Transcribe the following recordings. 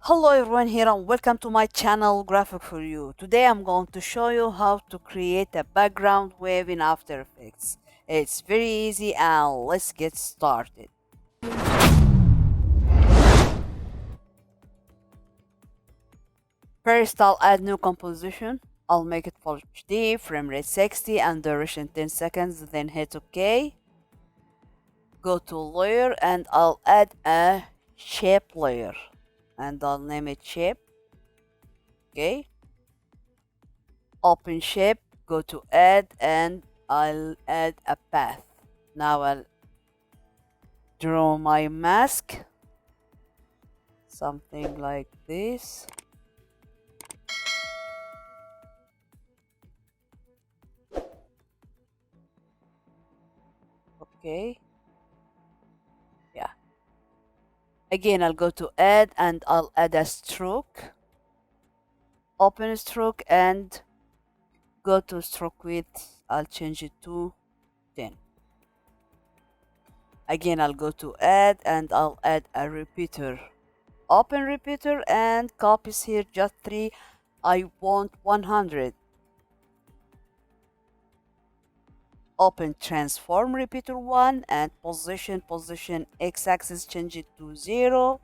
Hello everyone here and welcome to my channel Graphic for You. Today I'm going to show you how to create a background wave in After Effects. It's very easy and let's get started. First I'll add new composition. I'll make it full HD, frame rate 60 and duration 10 seconds, then hit OK. Go to layer and I'll add a shape layer and I'll name it shape. Okay. Open shape, go to add and I'll add a path. Now I'll draw my mask, something like this. Okay, yeah. Again, I'll go to add and I'll add a stroke. Open stroke and go to stroke width. I'll change it to 10. Again, I'll go to add and I'll add a repeater. Open repeater and copies here just 3. I want 100. Open transform repeater 1 and position x-axis, change it to 0,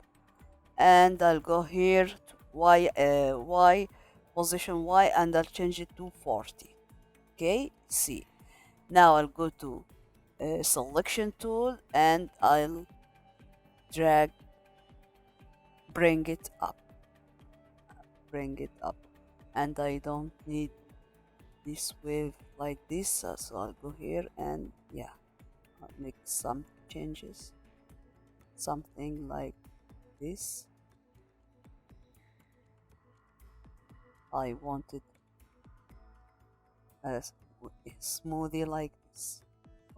and I'll go here to y position y and I'll change it to 40. Okay, see, now I'll go to selection tool and I'll drag, bring it up, and I don't need this wave like this, so I'll go here and yeah, I'll make some changes, something like this. I want it as smoothie like this.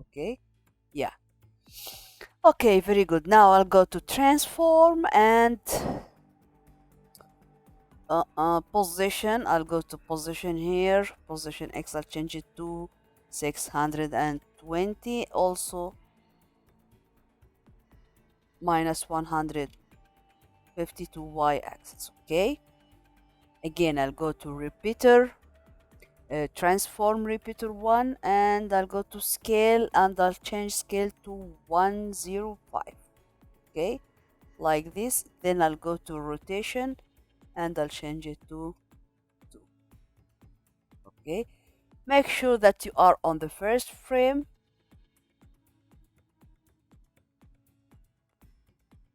Okay, yeah. Okay, very good. Now I'll go to transform and position. I'll go to position here, position X. I'll change it to 620. Also minus 150 to Y axis. Okay. Again, I'll go to repeater, transform repeater 1, and I'll go to scale and I'll change scale to 105. Okay, like this. Then I'll go to rotation and I'll change it to 2. Okay, make sure that you are on the first frame.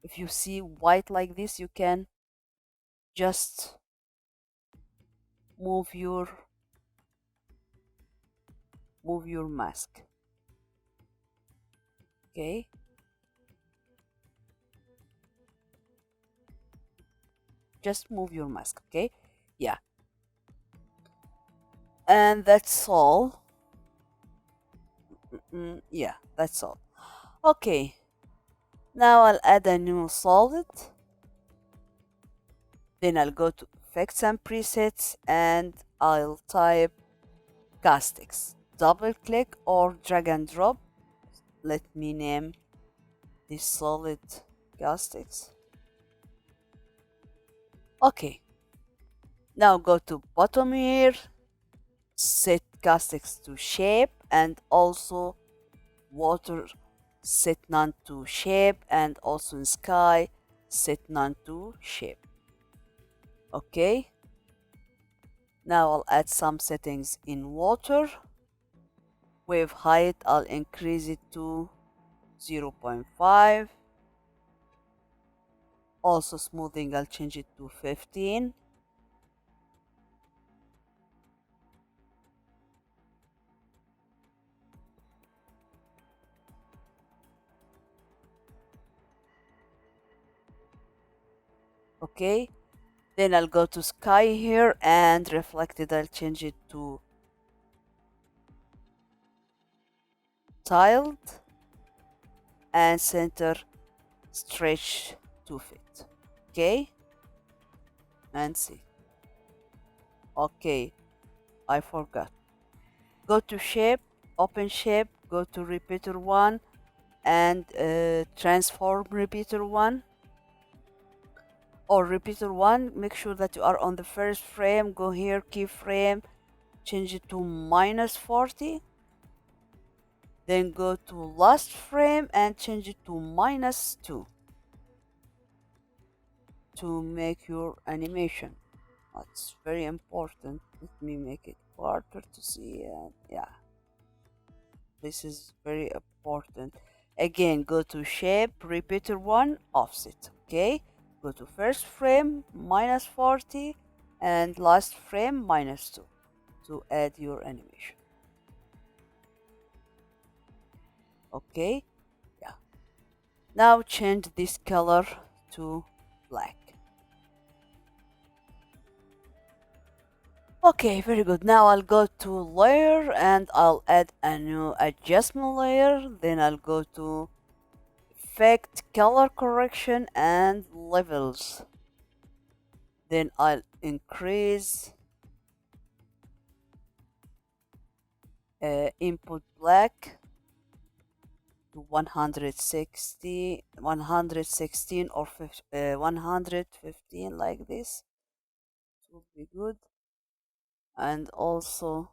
If you see white like this, you can just move your mask. Okay, just move your mask. Okay, yeah, and that's all. Yeah, that's all. Okay, now I'll add a new solid. Then I'll go to effects and presets and I'll type castix. Double click or drag and drop. Let me name this solid castix. Okay, now go to bottom here, set castix to shape and also water set none to shape, and also in sky set none to shape. Okay, now I'll add some settings in water. Wave height, I'll increase it to 0.5. Also smoothing, I'll change it to 15. Okay, then I'll go to sky here and reflected, I'll change it to tiled and center stretch to fit. Okay, and see. Okay, I forgot. Go to shape, open shape, go to repeater 1 and transform repeater 1. or repeater 1, make sure that you are on the first frame. Go here, keyframe, change it to -40, then go to last frame and change it to -2 to make your animation. That's very important. Let me make it harder to see. And yeah, this is very important. Again, go to shape, repeater 1, offset. Okay, go to first frame -40 and last frame -2 to add your animation. Okay, yeah. Now change this color to black. Okay, very good. Now I'll go to layer and I'll add a new adjustment layer. Then I'll go to effect, color correction and levels. Then I'll increase input black to 160, 116 or 115, like this. It would be good. And also,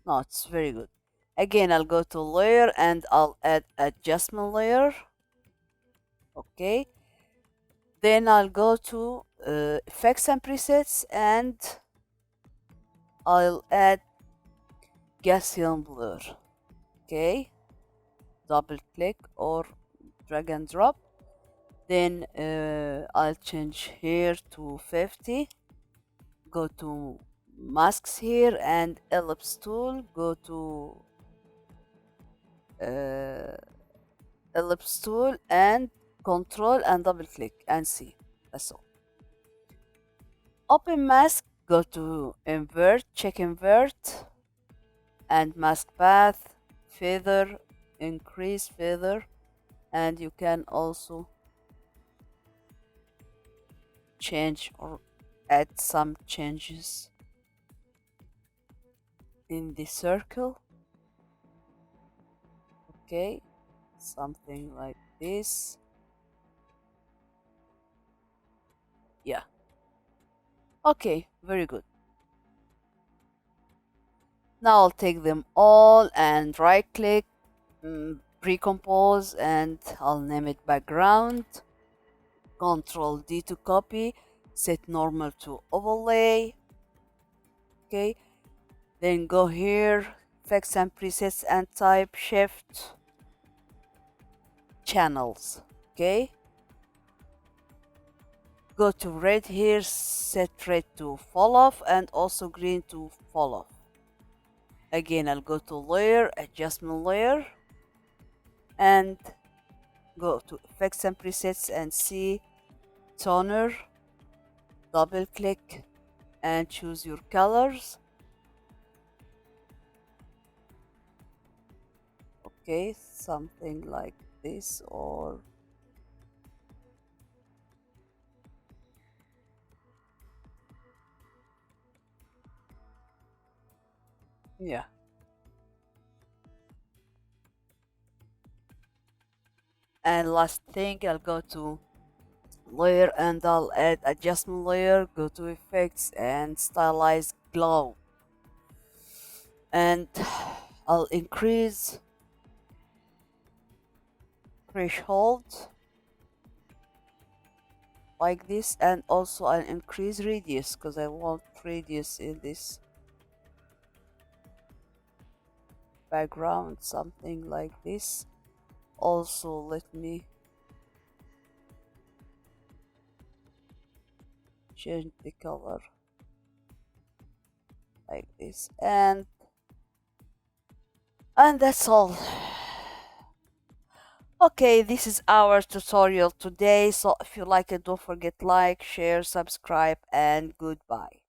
no, it's very good. Again, I'll go to layer and I'll add adjustment layer. Okay, then I'll go to effects and presets and I'll add Gaussian blur. Okay, double click or drag and drop. Then I'll change here to 50. Go to masks here and ellipse tool. Go to uh, ellipse tool and control and double click and see. That's all. Open mask, go to invert, check invert and mask path, feather, increase feather, and you can also change or add some changes in the circle. Okay, something like this. Yeah. Okay, very good. Now I'll take them all and right click, pre-compose, and I'll name it background. Control D to copy, set normal to overlay. Okay, then go here, effects and presets and type shift channels. Okay, go to red here, set red to fall off and also green to fall off. Again, I'll go to layer, adjustment layer, and go to effects and presets and see toner, double click and choose your colors. Okay, something like this, or yeah. And last thing, I'll go to layer and I'll add adjustment layer, go to effects and stylize glow, and I'll increase threshold like this, and also I'll increase radius because I want radius in this background, something like this. Also, let me change the color like this, and that's all. Okay, this is our tutorial today, so if you like it, don't forget like, share, subscribe, and goodbye.